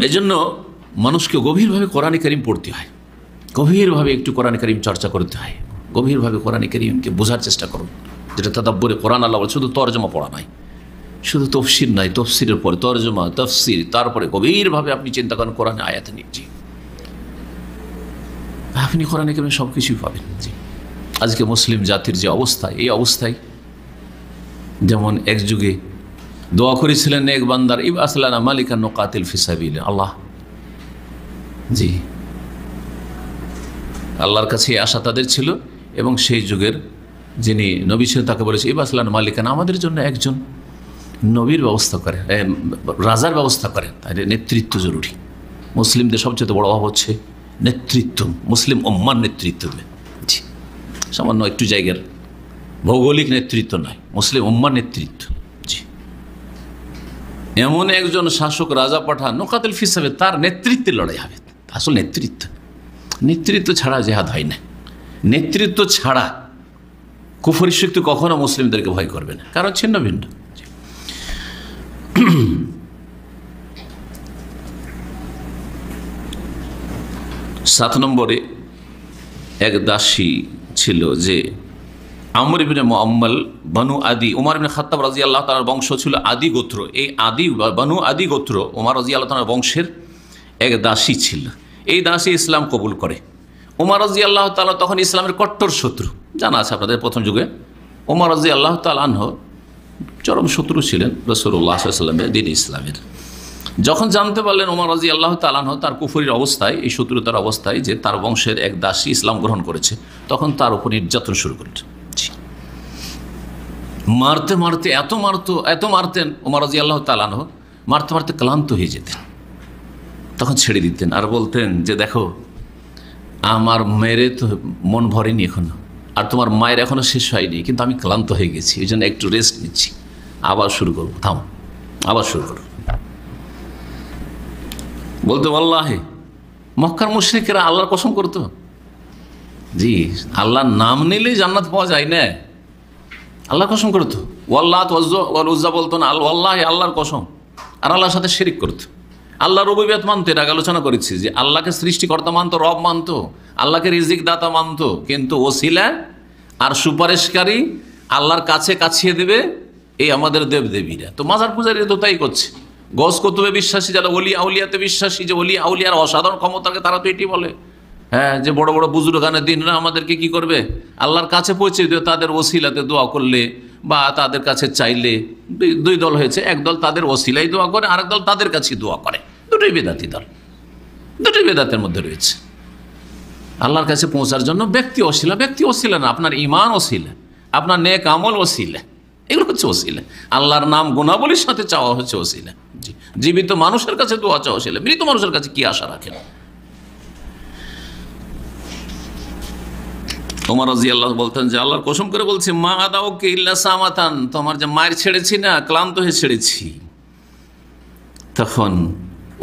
এই জন্য মানুষকে গভীরভাবে কোরআন কারীম পড়তে হয়, গভীরভাবে একটু কোরআন কারীম চর্চা করতে হয়, গভীরভাবে কোরআন কারীমকে বোঝার চেষ্টা করুন। যেটা তাদাব্বুরে কোরআন আল্লাহ বলে, শুধু তরজমা পড়া নয়, শুধু তফসির নয়, তফসিরের পরে তরজমা, তফসির, তারপরে গভীরভাবে আপনি চিন্তা করেন কোরআনে আয়াত নিয়ে, আপনি কোরআনে কারীমে সব কিছুই পাবেন। জি, আজকে মুসলিম জাতির যে অবস্থা, এই অবস্থায় যেমন এক যুগে দোয়া করেছিলেন এক বান্দার, ইবআস লানা মালিকান নুকাতিল ফি সাবিলিল্লাহ, আল্লাহ, জি, আল্লাহর কাছে আশা তাদের ছিল। এবং সেই যুগের যিনি নবী ছিলেন তাকে বলেছে, ইবআস লানা মালিকান, আমাদের জন্য একজন নবীর ব্যবস্থা করেন, রাজার ব্যবস্থা করেন, তাই নেতৃত্ব জরুরি। মুসলিমদের সবচেয়ে বড় অভাব হচ্ছে নেতৃত্ব, মুসলিম উম্মার নেতৃত্ব। জি, সামান্য একটু জায়গার ভৌগোলিক নেতৃত্ব নয়, মুসলিম উম্মার নেতৃত্ব। জি, এমন একজন শাসক রাজা পাঠান নুকাতিল ফি সাবিলিল্লাহ, তার নেতৃত্বে লড়াই হবে। আসল নেতৃত্ব ছাড়া জিহাদ হয় না। নেতৃত্ব ছাড়া কুফরি শক্তি কখনো মুসলিমদেরকে ভয় করবে না, কারণ ছিন্ন ভিন্ন। 7 নম্বরে এক দাসী ছিল যে আমর ইবনে মুআম্মাল বানু আদি, উমর ইবনে খাত্তাব রাদিয়াল্লাহু তাআলার বংশ ছিল আদি গোত্র। এই আদি বানু আদি গোত্র উমর রাদিয়াল্লাহু তাআলার বংশের এক দাসী ছিল। এই দাসী ইসলাম কবুল করে। উমর রাদিয়াল্লাহু তাআলা তখন ইসলামের কট্টর শত্রু, জানা আছে আপনাদের। প্রথম যুগে উমর রাদিয়াল্লাহু তাআলা আনহু চরম শত্রু ছিলেন রাসূলুল্লাহ সাল্লাল্লাহু আলাইহি ওয়াসাল্লামের, দ্বীন ইসলামের। যখন জানতে পারলেন উমর রাদিয়াল্লাহু তাআলা আনহু তার কুফরির অবস্থায়, এই শত্রুতার অবস্থায়, যে তার বংশের এক দাসী ইসলাম গ্রহণ করেছে, তখন তার উপর নির্যাতন শুরু করলেন। মারতে মারতে এত মারতেন উমর রাদিয়াল্লাহু তাআলা আনহু, মারতে মারতে ক্লান্ত হয়ে যেতেন, তখন ছেড়ে দিতেন আর বলতেন যে দেখো, আমার মেরে তো মন ভরেনি এখনো, আর তোমার মায়ের এখনো শেষ হয়নি, কিন্তু আমি ক্লান্ত হয়ে গেছি, এই জন্য একটু রেস্ট নিচ্ছি, আবার শুরু করবো, থামো, আবার শুরু করবো। বলতো আল্লাহে, মক্কার মুশরিকেরা আল্লাহর কসম করতো, জি, আল্লাহর নাম নিলেই জান্নাত পাওয়া যায় না, আল্লাহর কসম করতো। ওয়াল্লাত ওয়াল উজ্জা বলতো না, আল্লাহে, আল্লাহর কসম, আর আল্লাহর সাথে শিরিক করতো। আল্লাহর রুবুবিয়ত মানতো, এর আগে আলোচনা করেছি যে আল্লাহকে সৃষ্টিকর্তা মানতো, রব মানতো, আল্লাহকে রিজিক দাতা মানতো, কিন্তু ওসিলা আর সুপারিশকারী আল্লাহর কাছে কাছিয়ে দেবে এই আমাদের দেবদেবীরা। তো মাজার পূজারীরা তো তাই করছে। গস কুতুবে বিশ্বাসী, যারা ওলি আউলিয়াতে বিশ্বাসী, যে ওলি আউলিয়ার অসাধারণ ক্ষমতাকে, তারা তো এটি বলে, হ্যাঁ, যে বড় বড় বুজুর্গানের দিনরা আমাদেরকে কি করবে, আল্লাহর কাছে পৌঁছে দেবে তাদের ওসিলাতে দোয়া করলে বা তাদের কাছে চাইলে। দুই দল হয়েছে, এক দল তাদের ওসিলাই দোয়া করে, আরেক দল তাদের কাছে দোয়া করে। দুটোই বেদাতি দল, দুটোই বেদাতের মধ্যে রয়েছে। আল্লাহর কাছে পৌঁছার জন্য ব্যক্তি ওসিলা না, আপনার ঈমান ওসিলা, আপনার নেক আমল ওসিলা, এগুলো হচ্ছে ওসিলা। আল্লাহর নাম গুণাবলীর সাথে চাওয়া হচ্ছে ওসিলা। জি, জীবিত মানুষের কাছে দোয়া চাওয়া ওসিলা, মৃত মানুষের কাছে কি আশা রাখেন? ওমর রাদিয়াল্লাহু বলতেন যে আল্লাহর কসম করে বলছি, মা আদাউকে ইল্লা সামাতান, তোমার যে মায়ের ছেড়েছি না, ক্লান্ত হয়ে ছেড়েছি। তখন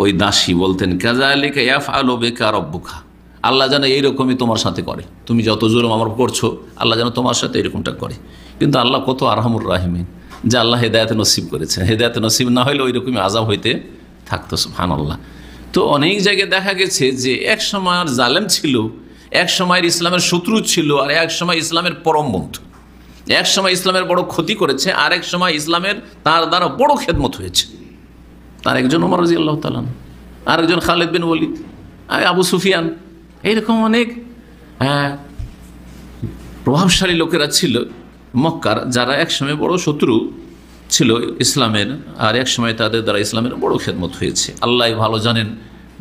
ওই দাসী বলতেন, কাযালিকা ইয়াফআলু বিকা রাব্বুকা, আল্লাহ যেন এইরকমই তোমার সাথে করে, তুমি যত জুলুম আমার করছো, আল্লাহ যেন তোমার সাথে এরকমটা করে। কিন্তু আল্লাহ কত আরহামুর রাহিমিন, যে আল্লাহ হেদায়েত নসিব করেছেন, হেদায়েত নসিব না হলে ওই রকমই আযাব হইতে থাকতো। সুবহানাল্লাহ। তো অনেক জায়গায় দেখা গেছে যে এক সময় জালেম ছিল, এক সময়ের ইসলামের শত্রু ছিল, আর এক সময় ইসলামের পরম বন্ধু। এক সময় ইসলামের বড় ক্ষতি করেছে, আর এক সময় ইসলামের তার দ্বারা বড় খেদমত হয়েছে। তার একজন ওমর রাদিয়াল্লাহু তাআলা, আর একজন খালিদ বিন ওয়ালিদ, আবু সুফিয়ান, এইরকম অনেক প্রভাবশালী লোকেরা ছিল মক্কার, যারা এক সময় বড় শত্রু ছিল ইসলামের, আর এক সময় তাদের দ্বারা ইসলামের বড় খেদমত হয়েছে। আল্লাহ ভালো জানেন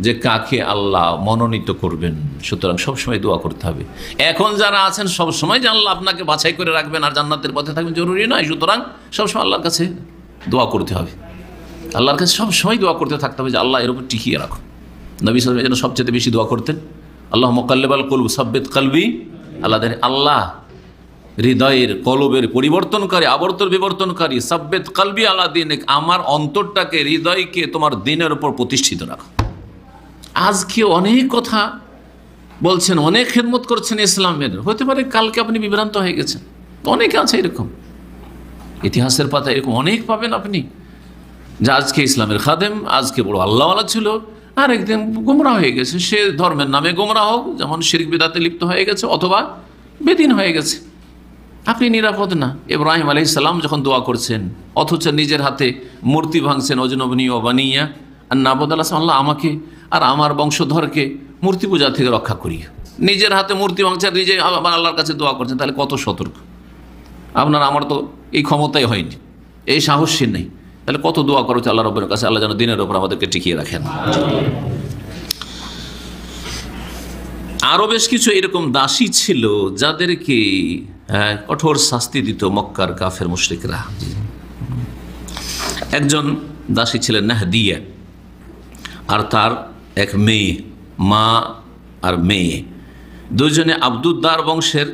যে কাকে আল্লাহ মনোনীত করবেন, সুতরাং সবসময় দোয়া করতে হবে। এখন যারা আছেন সবসময় যে আল্লাহ আপনাকে বাছাই করে রাখবেন আর জান্নাতের পথে থাকবেন জরুরি নয়, সুতরাং সবসময় আল্লাহর কাছে দোয়া করতে হবে, আল্লাহর কাছে সবসময় দোয়া করতে থাকতে হবে যে আল্লাহ এর উপর টিকিয়ে রাখো। নবী সাল্লাল্লাহু আলাইহি ওয়াসাল্লাম সবচেয়ে বেশি দোয়া করতেন, আল্লাহ মুকাল্লিবাল কুলুব সাব্বিত কলবি, আল্লাহ হৃদয়ের কলবের পরিবর্তনকারী, আবর্তন বিবর্তনকারী, সাব্বিত কলবি আলা দীনিক, আমার অন্তরটাকে, হৃদয়কে তোমার দিনের উপর প্রতিষ্ঠিত রাখো। আজকে অনেক কথা বলছেন, অনেক খেদমত করছেন ইসলামের, হতে পারে কালকে আপনি বিভ্রান্ত হয়ে গেছেন। অনেকে আছে এরকম, ইতিহাসের পাতা এরকম অনেক পাবেন আপনি, যে আজকে ইসলামের খাদেম, আজকে বড় আল্লাহওয়ালা ছিল, আর একদিন গোমরা হয়ে গেছে, সে ধর্মের নামে গোমরা হোক, যেমন শিরক বিদআতে লিপ্ত হয়ে গেছে অথবা বেদিন হয়ে গেছে। আপনি নিরাপদ না। ইব্রাহিম আলাইহিস সালাম যখন দোয়া করছেন অথচ নিজের হাতে মূর্তি ভাঙছেন, অজনবনী ও বানিয়া আর নাবদ আল্লাহ আমাকে আর আমার বংশধরকে মূর্তি পূজা থেকে রক্ষা করি। নিজের হাতে মূর্তি ভাঙছেন, নিজে আল্লাহর কাছে দোয়া করছেন, তাহলে কত সতর্ক। আপনার আমার তো এই ক্ষমতাই হয়নি, এই সাহসী নেই, তাহলে কত দোয়া করেছে আল্লাহ রব্বুল কাছে, আল্লাহ যেন দিনের ওপর আমাদেরকে টিকিয়ে রাখেন। আরো বেশ কিছু এরকম দাসী ছিল যাদেরকে কঠোর শাস্তি দিত মক্কার কাফের মুশরিকরা। একজন দাসী ছিলেন নাহদিয়া, আর তার এক মেয়ে, মা আর মেয়ে, দুজনে আব্দুদ্দার বংশের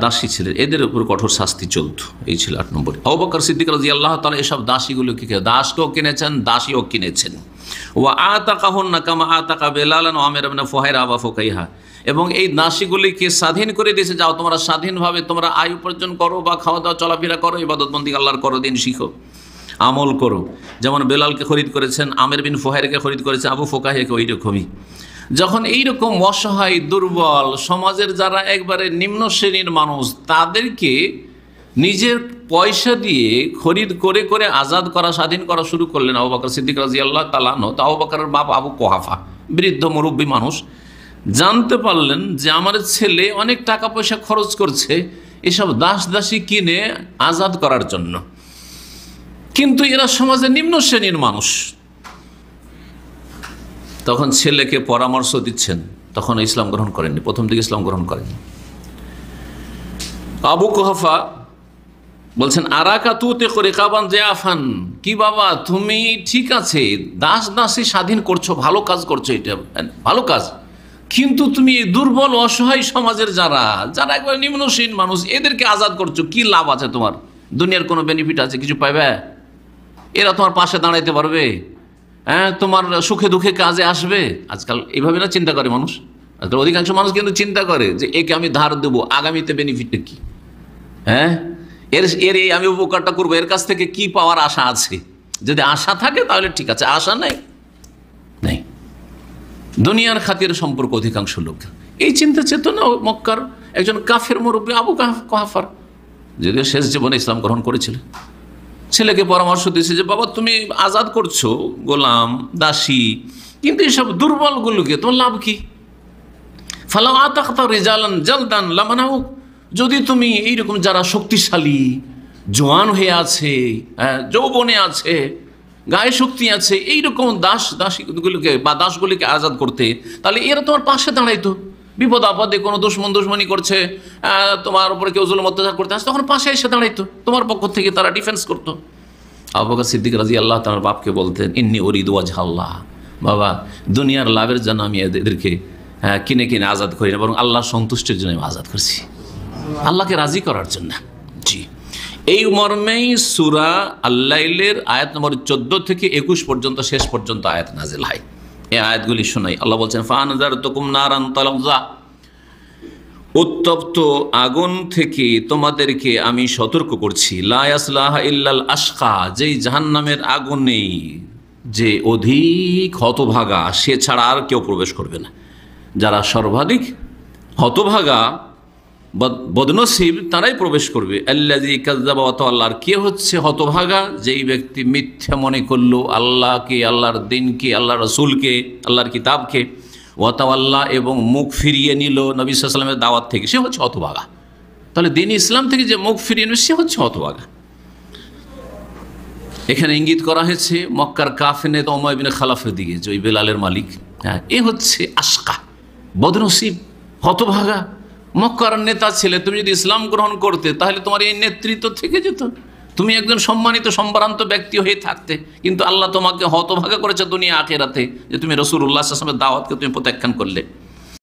দাসী ছিলেন। এদের উপর কঠোর শাস্তি চলত। এই ছিল 8 নম্বর। আবু বকর সিদ্দিক রাদিয়াল্লাহু তাআলা এসব দাসীগুলোকে, দাসকেও কিনেছেন, দাসীও কিনেছেন। ওয়া আতাকাহুন্না কামা আতাকা বেলালান ওয়া আমির ইবনে ফুহাইরা ওয়া ফুকাইহা, এবং এই দাসীগুলিকে স্বাধীন করে দিয়েছে, যাও তোমরা স্বাধীনভাবে তোমরা আয় উপার্জন করো বা খাওয়া দাওয়া চলাফেরা করো, ইবাদতবন্দি আল্লাহর করো, দিন শিখো, আমল করো। যেমন বেলালকে খরিদ করেছেন, আমির বিন ফুহাইরাকে খরিদ করেছেন, আবু ফুকাইহাকে ওই রকমই। যখন এইরকম অসহায় দুর্বল সমাজের যারা একবারে নিম্ন শ্রেণীর মানুষ, তাদেরকে নিজের পয়সা দিয়ে খরিদ করে করে আজাদ করা, স্বাধীন করা শুরু করলেন আবু বকর সিদ্দিক রাদিয়াল্লাহু তাআলা আনহু। তো আবু বকরের বাপ আবু কুহাফা, বৃদ্ধ মুরব্বী মানুষ, জানতে পারলেন যে আমার ছেলে অনেক টাকা পয়সা খরচ করছে এসব দাস দাসী কিনে আজাদ করার জন্য, কিন্তু এরা সমাজের নিম্ন শ্রেণীর মানুষ। তখন ছেলেকে পরামর্শ দিচ্ছেন, তখন ইসলাম গ্রহণ করেননি, প্রথম দিকে ইসলাম গ্রহণ করেননি। আবু কুহাফা বলছেন, আরাকা তুতে করে কাবান জিয়াফান, কি বাবা তুমি ঠিক আছে দাস দাসী স্বাধীন করছো, ভালো কাজ করছো, এটা ভালো কাজ, কিন্তু তুমি দুর্বল অসহায় সমাজের যারা যারা একবার নিম্ন শ্রেণীর মানুষ, এদেরকে আজাদ করছো, কি লাভ আছে তোমার? দুনিয়ার কোনো বেনিফিট আছে? কিছু পাইবে? এরা তোমার পাশে দাঁড়াইতে পারবে? হ্যাঁ, তোমার সুখে দুঃখে কাজে আসবে? আজকাল এইভাবে না চিন্তা করে মানুষ। আজকাল অধিকাংশ মানুষ কিন্তু চিন্তা করে যে একে আমি ধার দেবো, আগামীতে বেনিফিটটা কি, হ্যাঁ এর এই আমি উপকারটা করবো, এর কাছ থেকে কি পাওয়ার আশা আছে। যদি আশা থাকে তাহলে ঠিক আছে, আশা নেই নেই। দুনিয়ার খাতির সম্পর্ক অধিকাংশ লোক এই চিন্তা চেতনা মক্কার একজন কাফের মুরব্বী আবু কুহাফার, যদিও শেষ জীবনে ইসলাম গ্রহণ করেছিলেন। ছেলেকে পরামর্শ দিয়েছে যে বাবা তুমি আজাদ করছো গোলাম দাসী, কিন্তু এসব দুর্বলগুলোকে তোমার লাভ কি? ফালাউ আতাকতা রিজালান জালদান লামানাউক, যদি তুমি এইরকম যারা শক্তিশালী, জোয়ান হয়ে আছে, যৌবনে আছে, গায়ে শক্তি আছে, এইরকম দাসীগুলোকে বা দাসগুলিকে আজাদ করতে, তাহলে এরা তোমার পাশে দাঁড়াইতো। বিপদ আপদে কোনো দুশমনি করছে, তোমার উপরে কেউ জুলুম অত্যাচার করতে আসে, তখন পাশে এসে দাঁড়াইতো, তোমার পক্ষ থেকে তারা ডিফেন্স করতো। আবু বকর সিদ্দিক রাদিয়াল্লাহু তাআলা তার বাপকে বলতেন, ইন্নী উরিদু ওয়াজহাল্লাহ, বাবা দুনিয়ার লাভের জন্য আমি এদেরকে কিনে কিনে আজাদ করি না, বরং আল্লাহর সন্তুষ্টির জন্য আমি আজাদ করছি, আল্লাহকে রাজি করার জন্য। জি, এই মর্মেই সূরা আল-লাইলের আয়াত নম্বর 14 থেকে 21 পর্যন্ত শেষ পর্যন্ত আয়াত নাজিল হয়। এই আয়াতগুলি শোনাই। আল্লাহ বলছেন, ফাআনজারতুকুম নারান তালাযা, উত্তপ্ত আগুন থেকে তোমাদেরকে আমি সতর্ক করছি। লা ইয়াসলাহা ইল্লাল আশকা, যেই জাহান্নামের আগুনে যে অধিক হতভাগা, সে ছাড়া আর কেউ প্রবেশ করবে না। যারা সর্বাধিক হতভাগা বদনসিব তারাই প্রবেশ করবে। আল্লাযী কাযযাবা ওয়া তাওয়াল্লা, কে হচ্ছে হতভাগা? যেই ব্যক্তি মিথ্যা মনে করলো আল্লাহকে, আল্লাহর দিনকে, আল্লাহর রাসূলকে, আল্লাহর কিতাবকে, ওয়া তাওয়াল্লা এবং মুখ ফিরিয়ে নিল নবী সাল্লাল্লাহু আলাইহি ওয়াসাল্লামের দাওয়াত থেকে, সে হচ্ছে হতভাগা। তাহলে দিন ইসলাম থেকে যে মুখ ফিরিয়ে নেবে সে হচ্ছে হতভাগা। এখানে ইঙ্গিত করা হয়েছে মক্কার কাফের নেতা উমাইয়া বিন খালাফের দিকে, যে ওই বেলালের মালিক, হ্যাঁ, এ হচ্ছে আশকা, বদনসিব, হতভাগা। মক্কার নেতা ছেলে, তুমি যদি ইসলাম গ্রহণ করতে তাহলে তোমার এই নেতৃত্ব থেকে যেত, তুমি একজন সম্মানিত সম্ভ্রান্ত ব্যক্তি হয়ে থাকতে, কিন্তু আল্লাহ তোমাকে হতভাগা করেছে দুনিয়া আখিরাতে, যে তুমি রাসূলুল্লাহ সাল্লাল্লাহু আলাইহি ওয়াসাল্লামের দাওয়াতকে তুমি প্রত্যাখ্যান করলে।